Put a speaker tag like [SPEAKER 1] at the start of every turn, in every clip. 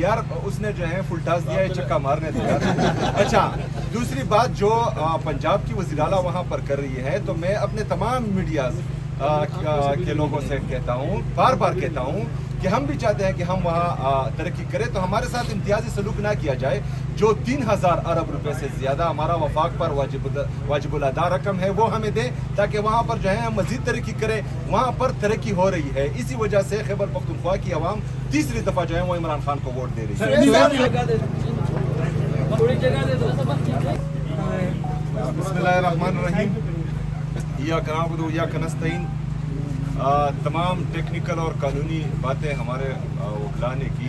[SPEAKER 1] یار اس نے جو ہے فل ٹاس دیا ہے, چکا مارنے دو یار. اچھا دوسری بات جو پنجاب کی وزیر اعلیٰ وہاں پر کر رہی ہے, تو میں اپنے تمام میڈیاز کے لوگوں سے کہتا ہوں, بار بار کہتا ہوں کہ ہم بھی چاہتے ہیں کہ ہم وہاں ترقی کریں, تو ہمارے ساتھ امتیازی سلوک نہ کیا جائے. جو 3000 ارب روپے سے زیادہ ہمارا وفاق پر واجب الادا رقم ہے وہ ہمیں دیں, تاکہ وہاں پر جو ہے ہم مزید ترقی کریں. وہاں پر ترقی ہو رہی ہے, اسی وجہ سے خیبر پختونخوا کی عوام تیسری دفعہ جو ہے وہ عمران خان کو ووٹ دے رہی ہے. بسم اللہ الرحمن الرحیم. ایاک نعبد و ایاک نستعین. تمام ٹیکنیکل اور قانونی باتیں ہمارے وکلاء نے کی.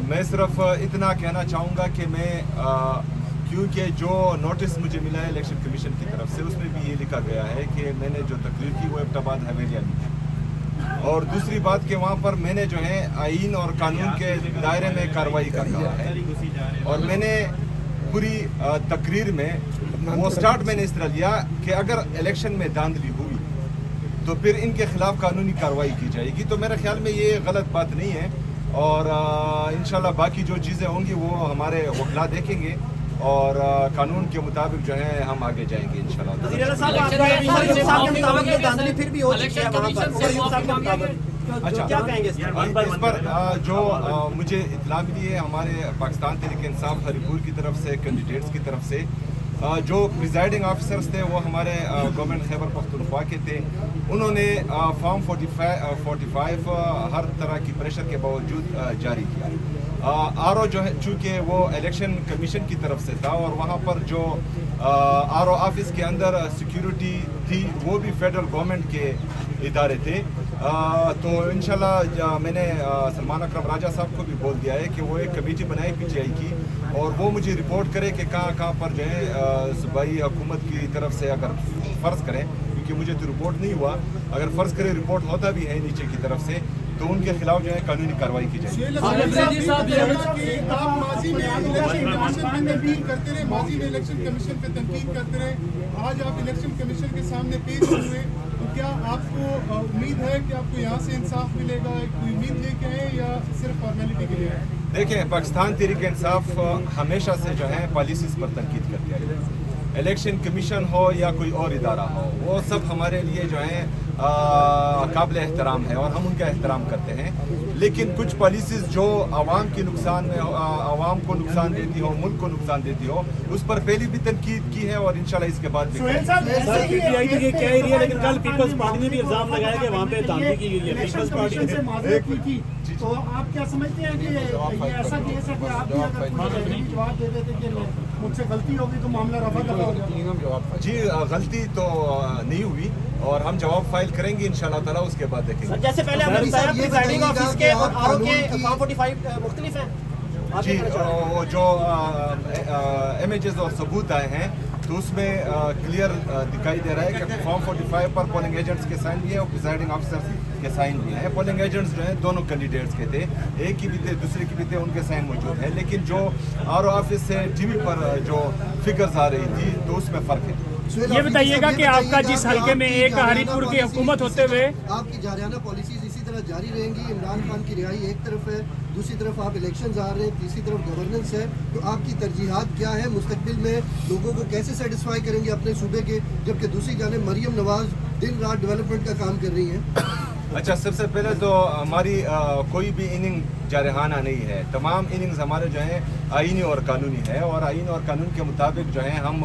[SPEAKER 1] میں صرف اتنا کہنا چاہوں گا کہ میں کیونکہ جو نوٹس مجھے ملا ہے الیکشن کمیشن کی طرف سے, اس میں بھی یہ لکھا گیا ہے کہ میں نے جو تقریر کی وہ ایبٹ حویلیہ میں کی, اور دوسری بات کہ وہاں پر میں نے جو ہے آئین اور قانون کے دائرے میں کارروائی کا کہا ہے, اور میں نے پوری تقریر میں وہ سٹارٹ میں نے اس طرح لیا کہ اگر الیکشن میں دھاندلی ہوئی تو پھر ان کے خلاف قانونی کارروائی کی جائے گی. تو میرے خیال میں یہ غلط بات نہیں ہے, اور انشاءاللہ باقی جو چیزیں ہوں گی وہ ہمارے وکلاء دیکھیں گے, اور قانون کے مطابق جو ہے ہم آگے جائیں گے انشاءاللہ. اچھا اس پر جو مجھے اطلاع ملی ہے ہمارے پاکستان تحریک انصاف ہری پور کی طرف سے کینڈیڈیٹس کی طرف سے, جو پریزائڈنگ آفیسرز تھے وہ ہمارے گورنمنٹ خیبر پختونخوا کے تھے. انہوں نے فارم 45 ہر طرح کی پریشر کے باوجود جاری کیا. آر او جو ہے چونکہ وہ الیکشن کمیشن کی طرف سے تھا, اور وہاں پر جو آر او آفس کے اندر سیکیورٹی تھی وہ بھی فیڈرل گورنمنٹ کے ادارے تھے. تو انشاءاللہ میں نے سلمان اکرم راجہ صاحب کو بھی بول دیا ہے کہ وہ ایک کمیٹی بنائی پی ٹی آئی کی, اور وہ مجھے رپورٹ کرے کہ کہاں کہاں پر جو ہے صوبائی حکومت کی طرف سے اگر فرض کریں, کیونکہ مجھے تو رپورٹ نہیں ہوا, اگر فرض کرے رپورٹ ہوتا بھی ہے نیچے کی طرف سے تو ان کے خلاف جو ہے قانونی کارروائی کی جائے گی.
[SPEAKER 2] ماضی میں الیکشن کمیشن پہ تنقید کرتے رہے, آج آپ الیکشن کمیشن کے سامنے پیش ہوئے, تو کیا آپ کو امید ہے کہ آپ کو یہاں سے انصاف ملے گا؟ کوئی امید لے کے آئے یا صرف فارمیلٹی کے لیے آئے؟
[SPEAKER 1] دیکھیں, پاکستان تحریک انصاف ہمیشہ سے جو ہے پالیسیز پر تنقید کرتی آئی ہے. الیکشن کمیشن ہو یا کوئی اور ادارہ ہو, وہ سب ہمارے لیے جو ہے قابل احترام ہے, اور ہم ان کا احترام کرتے ہیں. لیکن کچھ پالیسیز جو عوام کے نقصان میں عوام کو نقصان دیتی ہو, ملک کو نقصان دیتی ہو, اس پر پہلی بھی تنقید کی ہے, اور انشاءاللہ اس کے بعد بھی.
[SPEAKER 3] لیکن کل پیپلز پارٹی نے بھی الزام لگایا کہ وہاں پہ دھاندلی کی گئی ہے. پیپلز پارٹی سے معذرت کی تھی, تو آپ کیا سمجھتے ہیں کہ یہ ایسا کیس ہے کہ آپ بھی اگر جواب دے دیتے کہ مجھ سے غلطی ہوگی تو معاملہ رفع دفع ہو گیا؟
[SPEAKER 1] جی غلطی تو نہیں ہوئی, اور ہم جواب فائل کریں گے انشاءاللہ تعالیٰ, اس کے بعد دیکھیں گے.
[SPEAKER 3] جیسے پہلے پریزائڈنگ آفس کے اور آر او کے فارم 45 مختلف ہیں.
[SPEAKER 1] جی جو امیجز اور ثبوت آئے ہیں تو اس میں کلیئر دکھائی دے رہا ہے کہ فارم 45 پر پولنگ ایجنٹس کے سائن بھی ہیں اور پریزائڈنگ آفیسرز کے سائن بھی ہیں. پولنگ ایجنٹس جو ہیں دونوں کینڈیڈیٹس کے تھے, ایک کی بھی تھے دوسرے کی بھی تھے, ان کے سائن موجود ہیں. لیکن جو آر او آفس سے ٹی وی پر جو فگرز آ رہی تھی تو اس میں فرق ہے.
[SPEAKER 4] یہ بتائیے گا کہ آپ کا جس حلقے میں ایک ہری پور کی حکومت ہوتے ہوئے
[SPEAKER 5] آپ کی جارحانہ پالیسیز اسی طرح جاری رہیں گی. عمران خان کی رہائی ایک طرف ہے, دوسری طرف آپ الیکشنز آ رہے ہیں, تیسری طرف گورننس ہے, تو آپ کی ترجیحات کیا ہے؟ مستقبل میں لوگوں کو کیسے سیٹسفائی کریں گے اپنے صوبے کے, جبکہ دوسری جانب مریم نواز دن رات ڈیولپمنٹ کا کام کر رہی ہیں؟
[SPEAKER 1] اچھا, سب سے پہلے تو ہماری کوئی بھی اننگ جارحانہ نہیں ہے. تمام اننگز ہمارے جو ہیں آئینی اور قانونی ہے, اور آئین اور قانون کے مطابق جو ہے ہم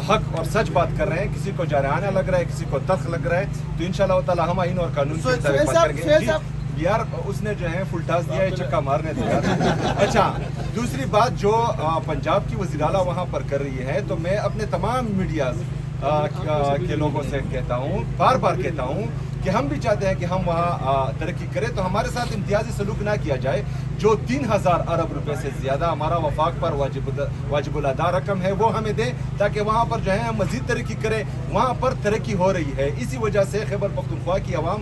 [SPEAKER 1] حق اور سچ بات کر رہے ہیں. کسی کو جارحانہ لگ رہا ہے, کسی کو تلخ لگ رہا ہے, تو انشاءاللہ تعالی ہم آئین اور قانون کے مطابق بات کریں گے. یار اس نے جو ہے فل ٹاس دیا ہے, چکا مارنے دو یار. اچھا دوسری بات جو پنجاب کی وزیر اعلیٰ وہاں پر کر رہی ہے, تو میں اپنے تمام میڈیاز کے لوگوں سے کہتا ہوں, بار بار کہتا ہوں کہ ہم بھی چاہتے ہیں کہ ہم وہاں ترقی کریں, تو ہمارے ساتھ امتیازی سلوک نہ کیا جائے. جو 3000 ارب روپے سے زیادہ ہمارا وفاق پر واجب الادا رقم ہے وہ ہمیں دیں, تاکہ وہاں پر جو ہے ہم مزید ترقی کریں. وہاں پر ترقی ہو رہی ہے, اسی وجہ سے خیبر پختونخوا کی عوام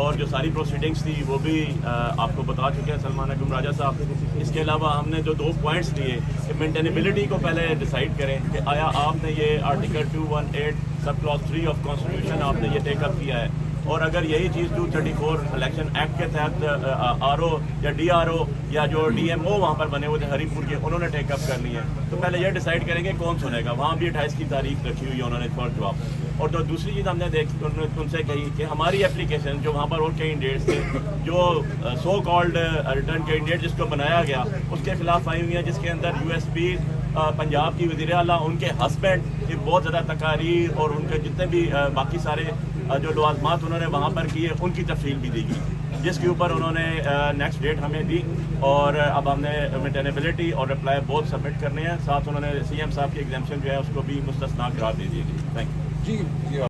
[SPEAKER 6] اور جو ساری پروسیڈنگس تھی وہ بھی آپ کو بتا چکے ہیں سلمان اکرم راجہ صاحب. اس کے علاوہ ہم نے جو 2 پوائنٹس لیے کہ مینٹینیبلٹی کو پہلے ڈیسائیڈ کریں کہ آیا آپ نے یہ article 218 sub class 3 of constitution آپ نے یہ ٹیک اپ کیا ہے, اور اگر یہی چیز 234 الیکشن ایکٹ کے تحت آر او یا ڈی آر او یا جو ڈی ایم او وہاں پر بنے ہوئے تھے ہری پور کے, انہوں نے ٹیک اپ کر لی ہے, تو پہلے یہ ڈیسائیڈ کریں گے کون سنے گا. وہاں بھی 28 کی تاریخ رکھی ہوئی ہے انہوں نے فور جواب. اور تو دوسری چیز ہم نے ان سے کہی کہ ہماری اپلیکیشن جو وہاں پر اور کینڈیڈیٹس تھے, جو سو کالڈ ریٹرن کینڈیڈیٹ جس کو بنایا گیا اس کے خلاف آئی ہوئی ہیں, جس کے اندر یو ایس پی پنجاب کی وزیر اعلیٰ, ان کے ہسبینڈ کی بہت زیادہ تقاریر اور ان کے جتنے بھی باقی سارے جو لوازمات انہوں نے وہاں پر کیے ان کی تفصیل بھی دی گئی, جس کے اوپر انہوں نے نیکسٹ ڈیٹ ہمیں دی. اور اب ہم نے مینٹینیبلٹی اور رپلائی بہت سبمٹ کرنے ہیں. ساتھ انہوں نے سی ایم صاحب کی ایگزامشن جو ہے اس کو بھی مستثنا قرار دے دی گئی. Thank you.
[SPEAKER 7] جی